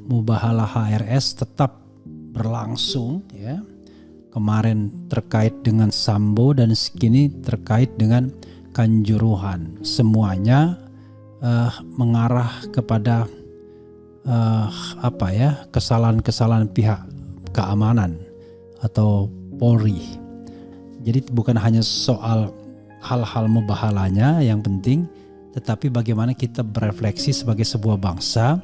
Mubahalah HRS tetap berlangsung ya. Kemarin terkait dengan Sambo dan kini terkait dengan Kanjuruhan. Semuanya mengarah kepada kesalahan-kesalahan pihak keamanan atau Polri. Jadi bukan hanya soal hal-hal mubahalanya yang penting, tetapi bagaimana kita berefleksi sebagai sebuah bangsa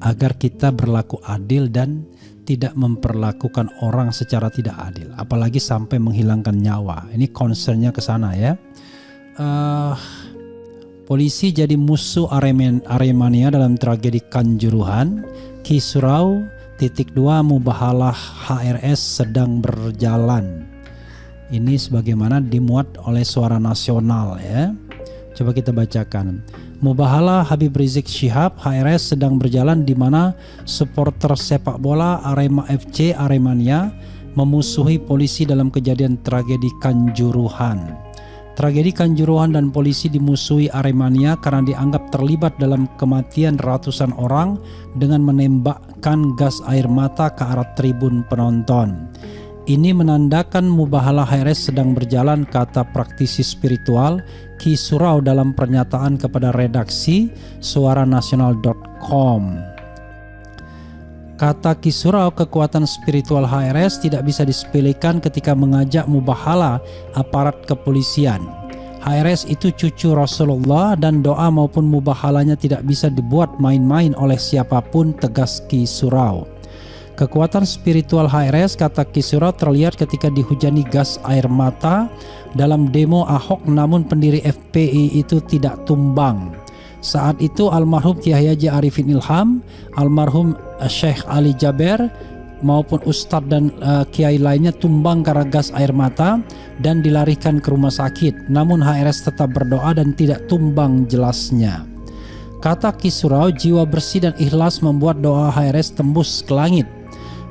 agar kita berlaku adil dan tidak memperlakukan orang secara tidak adil, apalagi sampai menghilangkan nyawa. Ini concernnya ke sana ya. Polisi jadi musuh Aremania dalam tragedi Kanjuruhan. Kisurau .2 Mubahalah HRS sedang berjalan. Ini sebagaimana dimuat oleh Suara Nasional ya. Coba kita bacakan. Mubahalah Habib Rizik Syihab HRS sedang berjalan di mana supporter sepak bola Arema FC Aremania memusuhi polisi dalam kejadian tragedi Kanjuruhan. Tragedi Kanjuruhan dan polisi dimusuhi Aremania karena dianggap terlibat dalam kematian ratusan orang dengan menembakkan gas air mata ke arah tribun penonton. Ini menandakan Mubahalah HRS sedang berjalan, kata praktisi spiritual Ki Surau dalam pernyataan kepada redaksi suaranasional.com. Kata Ki Surau, kekuatan spiritual HRS tidak bisa disepelekan ketika mengajak mubahalah aparat kepolisian. HRS itu cucu Rasulullah dan doa maupun mubahalanya tidak bisa dibuat main-main oleh siapapun, tegas Ki Surau. Kekuatan spiritual HRS, kata Ki Surau, terlihat ketika dihujani gas air mata dalam demo Ahok, namun pendiri FPI itu tidak tumbang. Saat itu almarhum Kiai Haji Arifin Ilham, almarhum Syekh Ali Jaber maupun ustadz dan kiai lainnya tumbang karena gas air mata dan dilarikan ke rumah sakit. Namun HRS tetap berdoa dan tidak tumbang, jelasnya. Kata Ki Surau, jiwa bersih dan ikhlas membuat doa HRS tembus ke langit.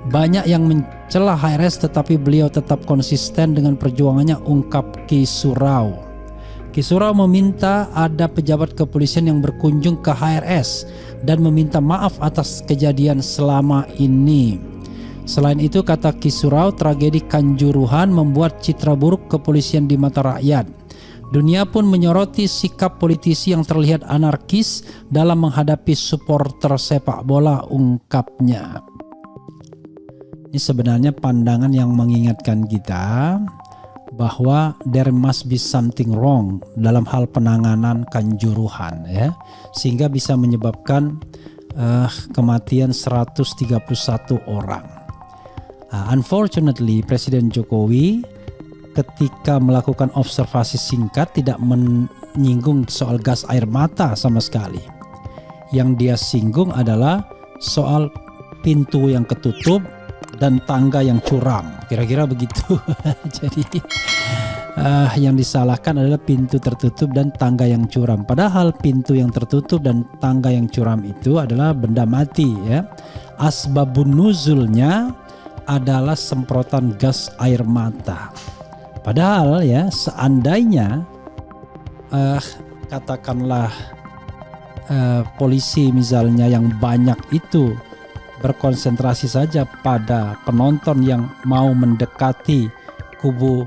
Banyak yang mencela HRS tetapi beliau tetap konsisten dengan perjuangannya, ungkap Ki Surau. Ki Surau meminta ada pejabat kepolisian yang berkunjung ke HRS dan meminta maaf atas kejadian selama ini. Selain itu, kata Ki Surau, tragedi Kanjuruhan membuat citra buruk kepolisian di mata rakyat. Dunia pun menyoroti sikap politisi yang terlihat anarkis dalam menghadapi supporter sepak bola, ungkapnya. Ini sebenarnya pandangan yang mengingatkan kita bahwa there must be something wrong dalam hal penanganan Kanjuruhan ya, sehingga bisa menyebabkan kematian 131 orang. Unfortunately, Presiden Jokowi ketika melakukan observasi singkat tidak menyinggung soal gas air mata sama sekali. Yang dia singgung adalah soal pintu yang ketutup dan tangga yang curam, kira-kira begitu. Jadi yang disalahkan adalah pintu tertutup dan tangga yang curam. Padahal pintu yang tertutup dan tangga yang curam itu adalah benda mati ya. Asbabun nuzulnya adalah semprotan gas air mata. Padahal ya, seandainya katakanlah polisi misalnya yang banyak itu berkonsentrasi saja pada penonton yang mau mendekati kubu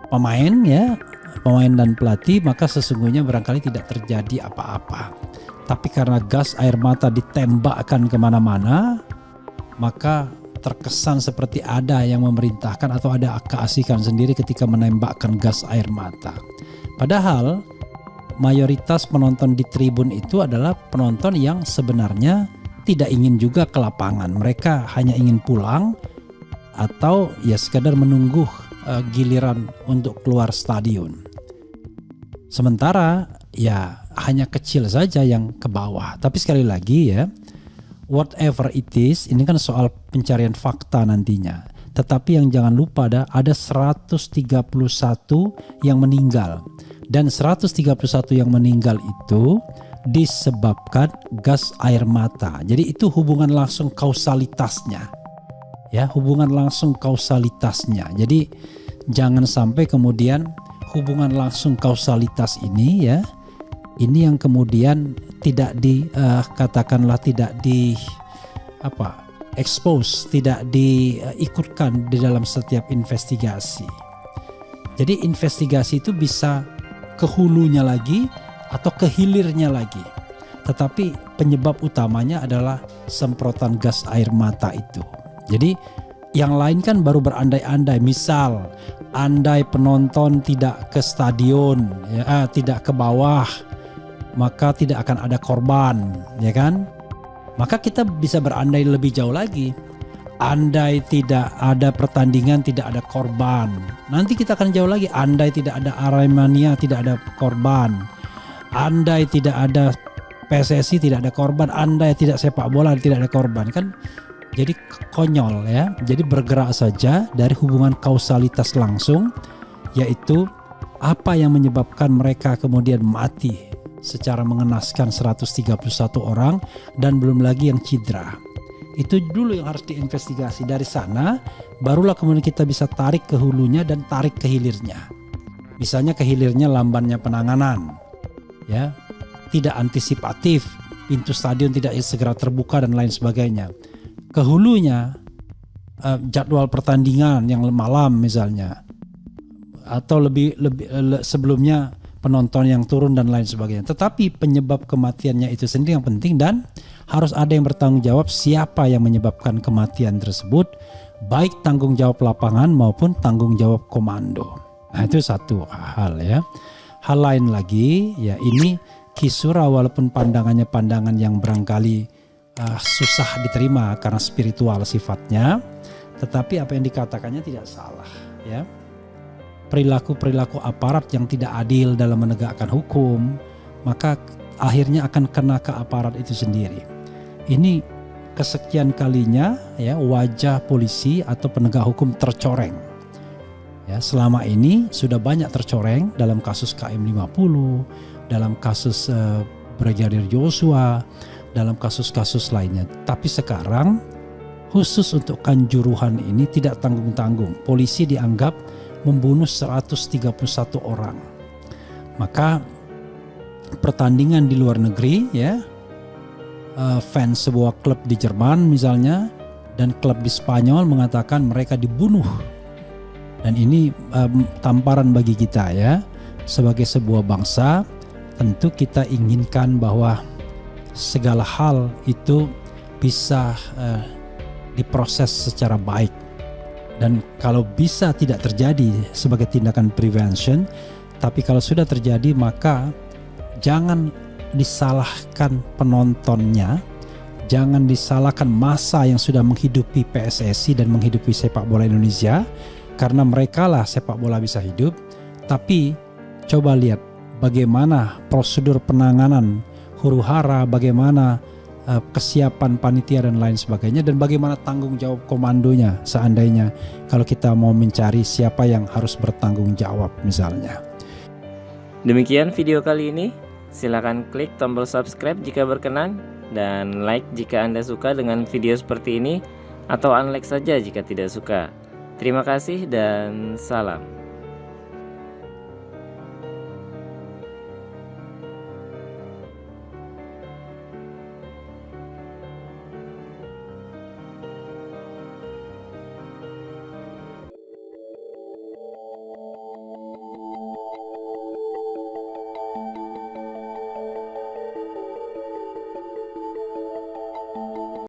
pemain ya, pemain dan pelatih, maka sesungguhnya barangkali tidak terjadi apa-apa. Tapi karena gas air mata ditembakkan kemana-mana, maka terkesan seperti ada yang memerintahkan atau ada keasikan sendiri ketika menembakkan gas air mata. Padahal mayoritas penonton di tribun itu adalah penonton yang sebenarnya tidak ingin juga ke lapangan. Mereka hanya ingin pulang atau ya sekadar menunggu giliran untuk keluar stadion. Sementara ya hanya kecil saja yang ke bawah. Tapi sekali lagi ya, whatever it is, ini kan soal pencarian fakta nantinya. Tetapi yang jangan lupa ada 131 yang meninggal. Dan 131 yang meninggal itu disebabkan gas air mata. Jadi itu hubungan langsung kausalitasnya. Ya, hubungan langsung kausalitasnya. Jadi jangan sampai kemudian hubungan langsung kausalitas ini ya Ini yang kemudian tidak katakanlah tidak expose, tidak diikutkan di dalam setiap investigasi. Jadi investigasi itu bisa ke hulunya lagi atau ke hilirnya lagi. Tetapi penyebab utamanya adalah semprotan gas air mata itu. Jadi yang lain kan baru berandai-andai. Misal, andai penonton tidak ke stadion, ya, tidak ke bawah, maka tidak akan ada korban, ya kan? Maka kita bisa berandai lebih jauh lagi. Andai tidak ada pertandingan, tidak ada korban. Nanti kita akan jauh lagi. Andai tidak ada Aremania, tidak ada korban. Andai tidak ada PSSI, tidak ada korban. Andai tidak sepak bola, tidak ada korban. Kan jadi konyol ya. Jadi bergerak saja dari hubungan kausalitas langsung, yaitu apa yang menyebabkan mereka kemudian mati secara mengenaskan 131 orang dan belum lagi yang cedera. Itu dulu yang harus diinvestigasi. Dari sana barulah kemudian kita bisa tarik ke hulunya dan tarik ke hilirnya. Misalnya ke hilirnya lambannya penanganan, ya, tidak antisipatif, pintu stadion tidak segera terbuka dan lain sebagainya. Ke hulunya jadwal pertandingan yang malam misalnya, atau lebih sebelumnya penonton yang turun dan lain sebagainya. Tetapi penyebab kematiannya itu sendiri yang penting, dan harus ada yang bertanggung jawab siapa yang menyebabkan kematian tersebut, baik tanggung jawab lapangan maupun tanggung jawab komando. Nah, itu satu hal ya. Hal lain lagi ya, ini Kisura walaupun pandangannya pandangan yang barangkali susah diterima karena spiritual sifatnya, tetapi apa yang dikatakannya tidak salah ya. Perilaku-perilaku aparat yang tidak adil dalam menegakkan hukum, maka akhirnya akan kena ke aparat itu sendiri. Ini kesekian kalinya ya wajah polisi atau penegak hukum tercoreng. Ya, selama ini sudah banyak tercoreng dalam kasus KM50, dalam kasus Brigadir Joshua, dalam kasus-kasus lainnya. Tapi sekarang khusus untuk Kanjuruhan ini tidak tanggung-tanggung. Polisi dianggap membunuh 131 orang. Maka pertandingan di luar negeri ya, fans sebuah klub di Jerman misalnya dan klub di Spanyol mengatakan mereka dibunuh. Dan ini tamparan bagi kita ya, sebagai sebuah bangsa. Tentu kita inginkan bahwa segala hal itu bisa diproses secara baik. Dan kalau bisa tidak terjadi sebagai tindakan prevention, tapi kalau sudah terjadi maka jangan disalahkan penontonnya, jangan disalahkan massa yang sudah menghidupi PSSI dan menghidupi sepak bola Indonesia, karena merekalah sepak bola bisa hidup. Tapi coba lihat bagaimana prosedur penanganan huru-hara, bagaimana kesiapan panitia dan lain sebagainya, dan bagaimana tanggung jawab komandonya seandainya kalau kita mau mencari siapa yang harus bertanggung jawab misalnya. Demikian video kali ini. Silakan klik tombol subscribe jika berkenan, dan like jika Anda suka dengan video seperti ini, atau unlike saja jika tidak suka. Terima kasih dan salam.